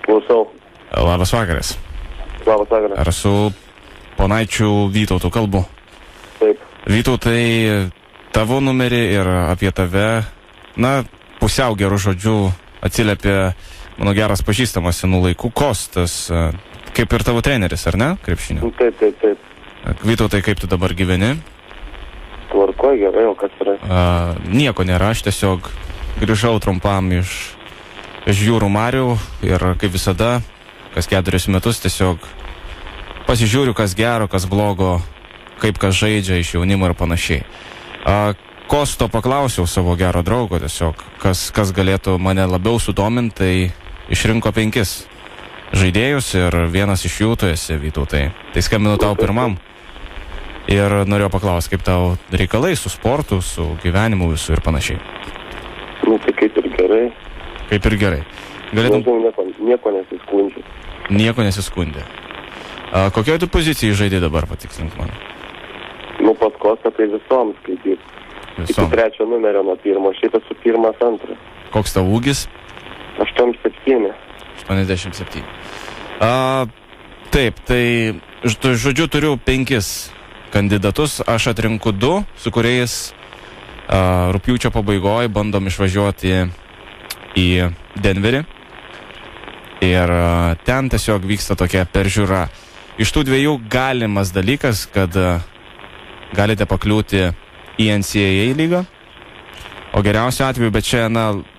Klausau. Labas vakaras. Labas vakaras. Ar su ponaičiu Vytautu kalbu? Taip. Vytautai, tavo numerį ir apie tave, na, pusiau gerų žodžių atsiliepė mano geras pažįstamas senų laikų Kostas, kaip ir tavo treneris, ar ne, krepšinio? Taip. Vytautai, kaip tu dabar gyveni? Tvarkoj, gerai, o kas yra? Nieko nėra, aš tiesiog grįžau trumpam iš jūrų marių ir kaip visada, kas 4 metus tiesiog pasižiūriu, kas gero, kas blogo, kaip kas žaidžia iš jaunimo ir panašiai. Kosto paklausiau savo gero draugo tiesiog, kas galėtų mane labiau sudominti, tai išrinko 5 žaidėjus ir vienas iš jų tu esi, Vytautai. Tai skambinu tau pirmam ir norėjau paklausti, kaip tau reikalai su sportu, su gyvenimu visų ir panašiai. Nu, tai kaip ir gerai. Kaip ir gerai. Galėtum... Nieko nesiskundžiu. Nieko nesiskundė. Kokioje tu pozicijai žaidži dabar, patikslink man? Nu, pas Kostą tai visom skaityt. Visom. Iki 3 numerio nuo 1, šitas su 1-2. Koks tau ūgis? 87. 87. Taip, tai žodžiu turiu 5 kandidatus, aš atrinku 2, su kuriais rugpjūčio pabaigoje bandom išvažiuoti į Denverį. Ir ten tiesiog vyksta tokia peržiūra. Iš tų 2 galimas dalykas, kad galite pakliūti į NCAA lygą, o geriausiu atveju, bet čia,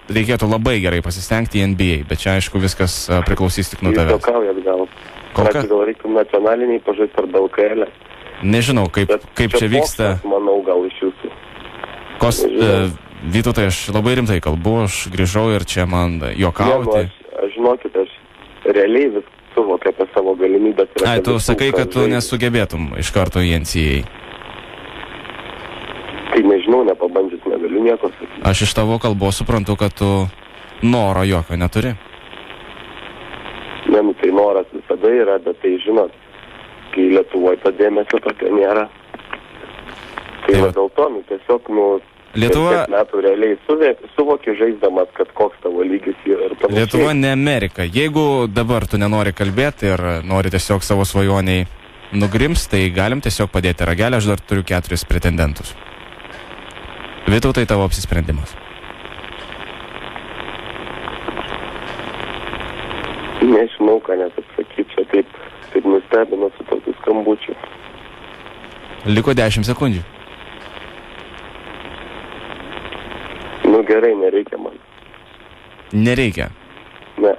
reikėtų labai gerai pasistengti į NBA, bet čia, aišku, viskas priklausys tik nuo tavęs. Jūs juokaujat gal. Kol kas? Gal reiktų nacionaliniai pažaisti ar LKL. Nežinau, kaip čia vyksta. Manau, gal iš jūsų. Vytautai, aš labai rimtai kalbu, aš grįžau ir čia man juokauti. Aš žinokit, aš realiai vis suvokiu apie savo galimybės. Tu sakai, kad tu nesugebėtum iš karto į NCAA. Tai nežinau, nepabandžius negaliu nieko sakyti. Aš iš tavo kalbos suprantu, kad tu noro jokio neturi. Ne, tai noras visada yra, bet tai žinot, kai Lietuvoje to dėmesio tokio nėra. Tai dėl to, tiesiog, Lietuva... metų realiai suvoki žaisdamas, kad koks tavo lygis yra ir panašiai. Lietuva ne Amerika. Jeigu dabar tu nenori kalbėti ir nori tiesiog savo svajoniai nugrims, tai galim tiesiog padėti ragelį, aš dar turiu 4 pretendentus. Vytautai, tavo apsisprendimas. Nežinau, ką net atsakyti, čia taip nustebino su tokiu skambučiu. Liko 10 sekundžių. Nu gerai, nereikia man. Nereikia? Ne.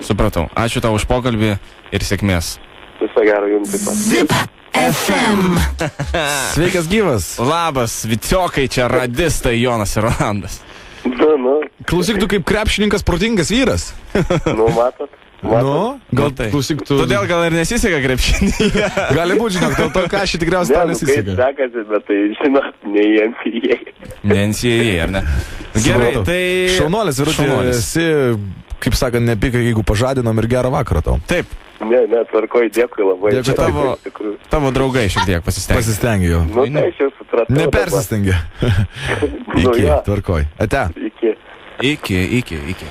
Supratau. Ačiū tau už pokalbį ir sėkmės. Viso gero jums taip pat. Zip FM. Sveikas gyvas. Labas, Vitiokai, čia radistai Jonas ir Rolandas. Nu. Klausyk, tu kaip krepšininkas protingas vyras. Nu, matot. Nu, gal tai. Klausyk, tu... Todėl gal ir nesiseka krepšinį. Gali būti, žinok, dėl to, ką aš tikriausiai tau nesiseka. Kaip sekasi, bet tai, žinot, ne į NCAA. Ne NCAA, ar ne? Gerai, tai... Šaunuolis, Virutė, esi, kaip sakant, nepika, jeigu pažadinom ir gerą vakarą tau. Taip. Ne, tvarkoj, dėkui labai. Dėkui tavo draugai šiek tiek pasistengė. Pasistengė jau. Nu, tai aš jau supratau. Nepersistengė. Iki, tvarkoj. Ate. Iki. Iki.